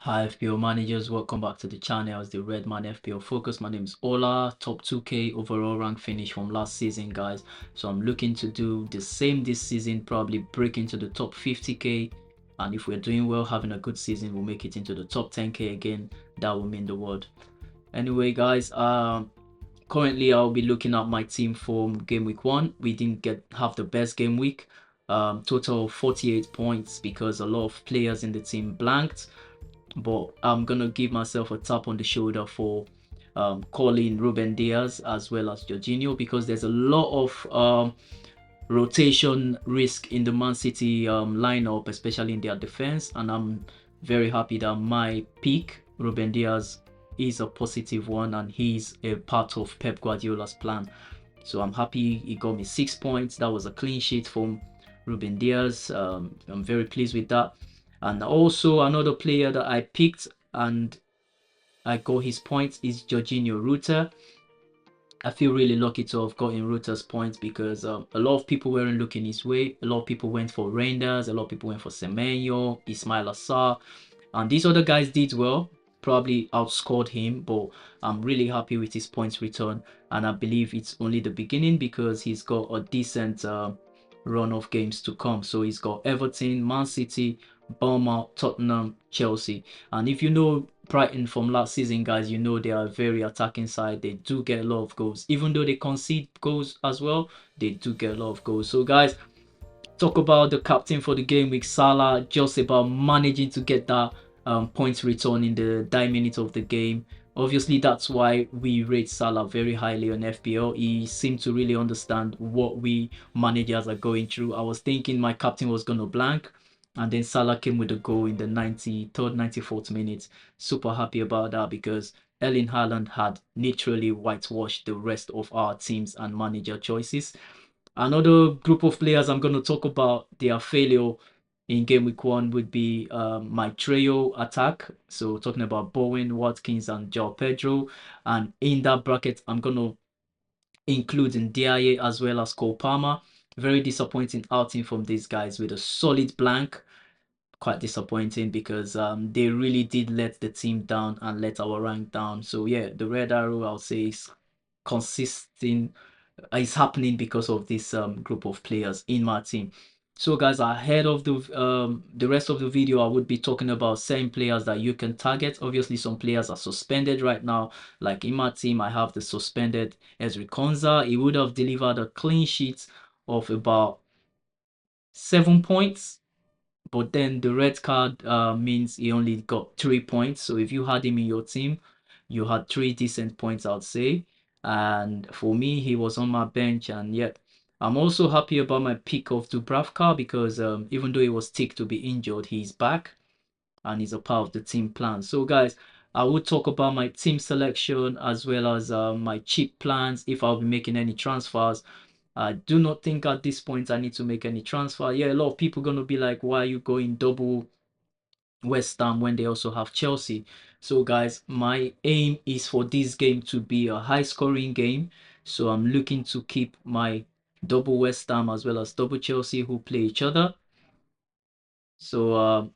Hi FPO managers, welcome back to the channel as the Red Man FPO Focus. My name is Ola, top 2k overall rank finish from last season, guys. So I'm looking to do the same this season, probably break into the top 50k. And if we're doing well, having a good season, we'll make it into the top 10k again. That will mean the world. Anyway, guys, currently I'll be looking at my team from game week 1. We didn't have the best game week. Total 48 points because a lot of players in the team blanked, but I'm gonna give myself a tap on the shoulder for calling Ruben Diaz as well as Jorginho, because there's a lot of rotation risk in the Man City lineup, especially in their defense, and I'm very happy that my pick, Ruben Diaz, is a positive one and he's a part of Pep Guardiola's plan. So I'm happy he got me 6 points. That was a clean sheet from Ruben Diaz. I'm very pleased with that. And also another player that I picked and I got his points is Jorginho Ruta. I feel really lucky to have gotten Ruta's points because a lot of people weren't looking his way. A lot of people went for Reinders. A lot of people went for Semenyo, Ismail Assar. And these other guys did well, probably outscored him, but I'm really happy with his points return. And I believe it's only the beginning because he's got a decent run of games to come. So he's got Everton, Man City, Bournemouth, Tottenham, Chelsea. And if you know Brighton from last season, guys, you know they are a very attacking side. They do get a lot of goals. Even though they concede goals as well, they do get a lot of goals. So, guys, talk about the captain for the game week, Salah, just about managing to get that points return in the 9 minutes of the game. Obviously, that's why we rate Salah very highly on FPL. He seemed to really understand what we managers are going through. I was thinking my captain was going to blank, and then Salah came with a goal in the 93rd, 94th minute. Super happy about that because Erling Haaland had literally whitewashed the rest of our teams and manager choices. Another group of players I'm going to talk about their failure in game week 1 would be my trio attack. So talking about Bowen, Watkins, and Joao Pedro. And in that bracket, I'm going to include Ndiaye as well as Cole Palmer. Very disappointing outing from these guys with a solid blank. Quite disappointing because they really did let the team down and let our rank down. So yeah, the red arrow I'll say is consisting is happening because of this group of players in my team. So guys, ahead of the rest of the video, I would be talking about certain players that you can target. Obviously, some players are suspended right now. Like in my team, I have the suspended Ezri Konsa. He would have delivered a clean sheet of about 7 points, but then the red card means he only got 3 points. So if you had him in your team, you had 3 decent points, I'd say. And for me, he was on my bench, and yet I'm also happy about my pick of Dubravka because even though he was ticked to be injured, he's back and he's a part of the team plan. So guys, I will talk about my team selection as well as my cheap plans if I'll be making any transfers. I do not think at this point I need to make any transfer. Yeah, a lot of people gonna be like, why are you going double West Ham when they also have Chelsea? So guys, my aim is for this game to be a high scoring game. So I'm looking to keep my double West Ham as well as double Chelsea who play each other. So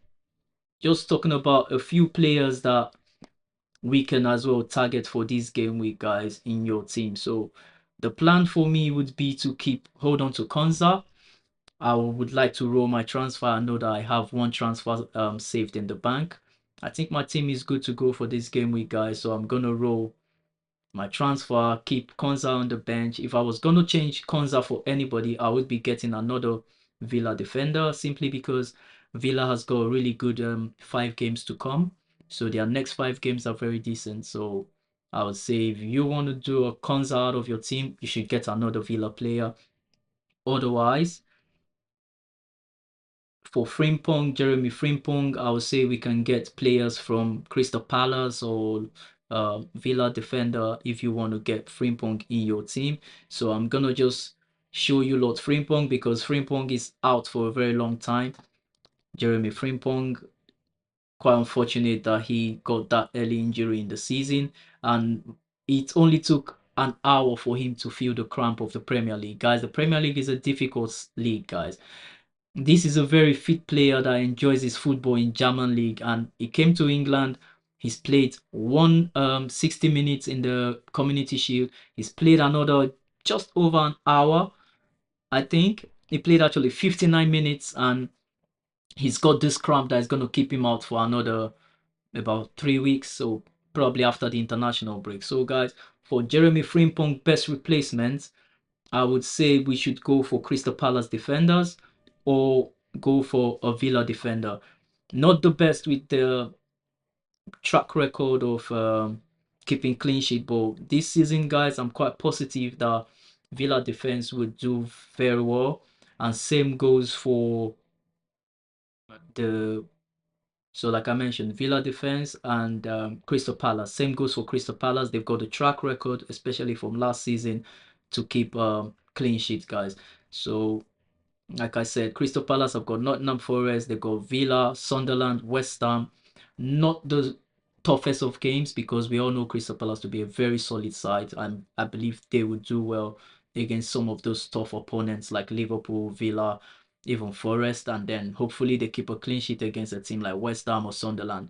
just talking about a few players that we can as well target for this game week, guys, in your team. So the plan for me would be to hold on to KONSA. I would like to roll my transfer. I know that I have one transfer saved in the bank. I think my team is good to go for this game week, guys. So I'm gonna roll my transfer, keep KONSA on the bench. If I was gonna change KONSA for anybody, I would be getting another Villa defender simply because Villa has got really good 5 games to come. So their next 5 games are very decent. So I would say if you want to do a KONSA out of your team, you should get another Villa player. Otherwise, for Frimpong, Jeremy Frimpong, I would say we can get players from Crystal Palace or Villa defender if you want to get Frimpong in your team. So I'm gonna just show you Lord Frimpong because Frimpong is out for a very long time. Jeremy Frimpong, quite unfortunate that he got that early injury in the season, and it only took an hour for him to feel the cramp of the Premier League. Guys, the Premier League is a difficult league, guys. This is a very fit player that enjoys his football in German league, and he came to England. He's played 60 minutes in the Community Shield. He's played another just over an hour, I think. He played actually 59 minutes, and he's got this cramp that is going to keep him out for another about 3 weeks. So probably after the international break. So guys, for Jeremy Frimpong best replacement, I would say we should go for Crystal Palace defenders or go for a Villa defender. Not the best with the track record of keeping clean sheet, but this season, guys, I'm quite positive that Villa defense would do very well. And same goes for the like I mentioned, Villa defense and Crystal Palace. Same goes for Crystal Palace. They've got a track record, especially from last season, to keep clean sheets, guys. So like I said, Crystal Palace have got Nottingham Forest, they've got Villa, Sunderland, West Ham. Not the toughest of games because we all know Crystal Palace to be a very solid side, and I believe they would do well against some of those tough opponents like Liverpool, Villa, even Forest, and then hopefully they keep a clean sheet against a team like West Ham or Sunderland.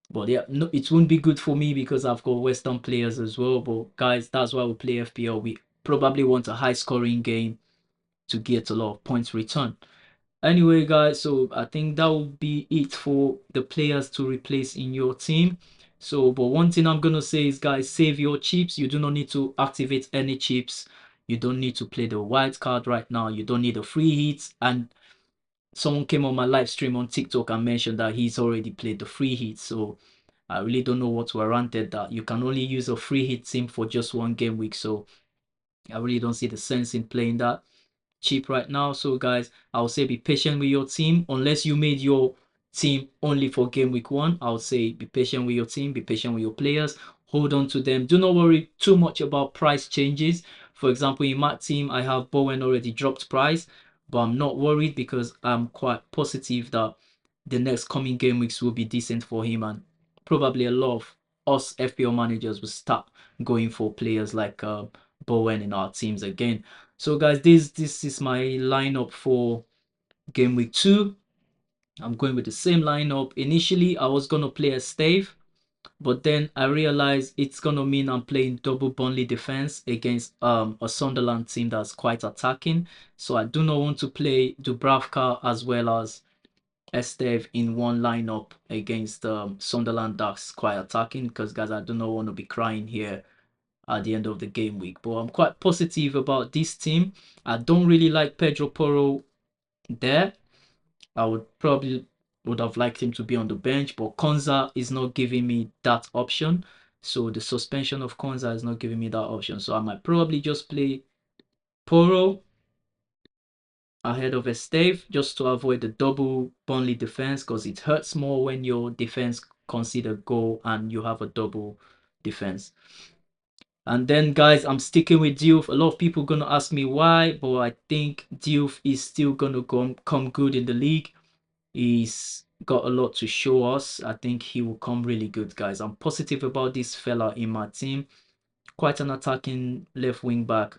But yeah, no, it won't be good for me because I've got West Ham players as well. But guys, that's why we play FPL. We probably want a high scoring game to get a lot of points return. Anyway, guys, so I think that will be it for the players to replace in your team. So, but one thing I'm gonna say is, guys, save your chips. You do not need to activate any chips. You don't need to play the wild card right now. You don't need a free hit. And someone came on my live stream on TikTok and mentioned that he's already played the free hit. So I really don't know what warranted that. You can only use a free hit team for just one game week. So I really don't see the sense in playing that cheap right now. So guys, I would say be patient with your team. Unless you made your team only for game week 1, I would say be patient with your team, be patient with your players, hold on to them. Do not worry too much about price changes. For example, in my team, I have Bowen already dropped price, but I'm not worried because I'm quite positive that the next coming game weeks will be decent for him, and probably a lot of us FPL managers will start going for players like Bowen in our teams again. So guys, this is my lineup for game week 2. I'm going with the same lineup. Initially, I was gonna play a Stave, but then I realized it's gonna mean I'm playing double Burnley defense against a Sunderland team that's quite attacking. So I do not want to play Dubravka as well as Esteve in one lineup against Sunderland that's quite attacking, because guys, I do not want to be crying here at the end of the game week. But I'm quite positive about this team. I don't really like Pedro Porro there. I would have liked him to be on the bench, but KONSA is not giving me that option. So the suspension of KONSA is not giving me that option. So I might probably just play Porro ahead of Esteve just to avoid the double Burnley defense, because it hurts more when your defense concede a goal and you have a double defense. And then, guys, I'm sticking with Diouf. A lot of people gonna ask me why, but I think Diouf is still gonna come good in the league. He's got a lot to show us. I think he will come really good, guys. I'm positive about this fella in my team. Quite an attacking left wing back.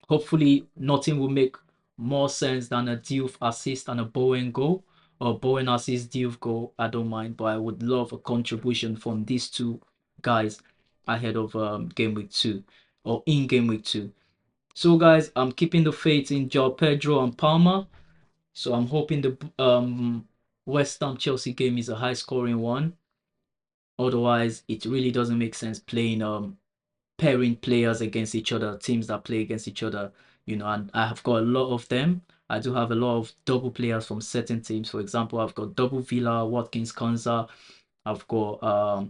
Hopefully, nothing will make more sense than a Diouf assist and a Bowen goal, or Bowen assist Diouf goal. I don't mind, but I would love a contribution from these two guys ahead of game week 2 or in game week 2. So, guys, I'm keeping the faith in Joao Pedro and Palmer. So I'm hoping the West Ham Chelsea game is a high scoring one. Otherwise, it really doesn't make sense playing pairing players against each other, teams that play against each other, and I have got a lot of them. I do have a lot of double players from certain teams. For example, I've got double Villa, Watkins, Konsa. I've got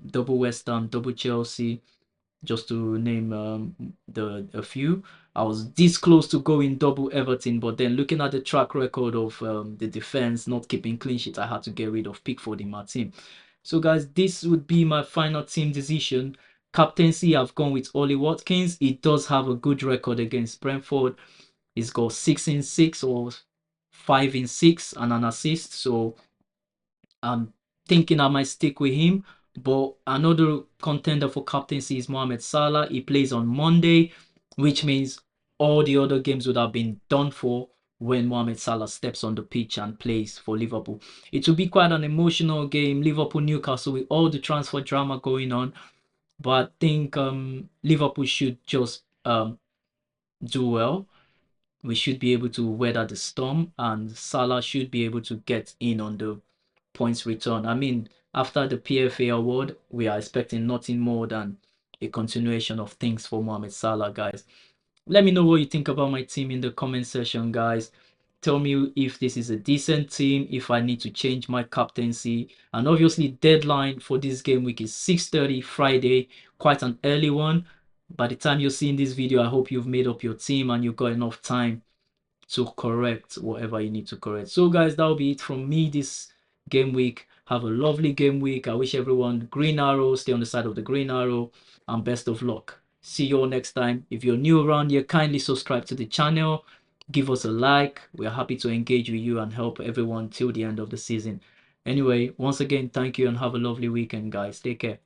double West Ham, double Chelsea, just to name the a few. I was this close to going double Everton, but then looking at the track record of the defense not keeping clean sheet, I had to get rid of Pickford in my team. So guys, this would be my final team decision. Captaincy, I've gone with Ollie Watkins. He does have a good record against Brentford. He's got 6 in 6 or 5 in 6 and an assist. So I'm thinking I might stick with him. But another contender for captaincy is Mohamed Salah. He plays on Monday, which means all the other games would have been done for when Mohamed Salah steps on the pitch and plays for Liverpool. It will be quite an emotional game, Liverpool-Newcastle, with all the transfer drama going on. But I think Liverpool should just do well. We should be able to weather the storm, and Salah should be able to get in on the points return. I mean, after the PFA award, we are expecting nothing more than a continuation of things for Mohamed Salah, guys. Let me know what you think about my team in the comment section, guys. Tell me if this is a decent team, if I need to change my captaincy. And obviously, deadline for this game week is 6:30 Friday, quite an early one. By the time you're seeing this video, I hope you've made up your team and you've got enough time to correct whatever you need to correct. So guys, that'll be it from me this game week. Have a lovely game week. I wish everyone green arrow, stay on the side of the green arrow, and best of luck. See you all next time. If you're new around here, kindly subscribe to the channel, give us a like. We're happy to engage with you and help everyone till the end of the season. Anyway, once again, thank you and have a lovely weekend, guys. Take care.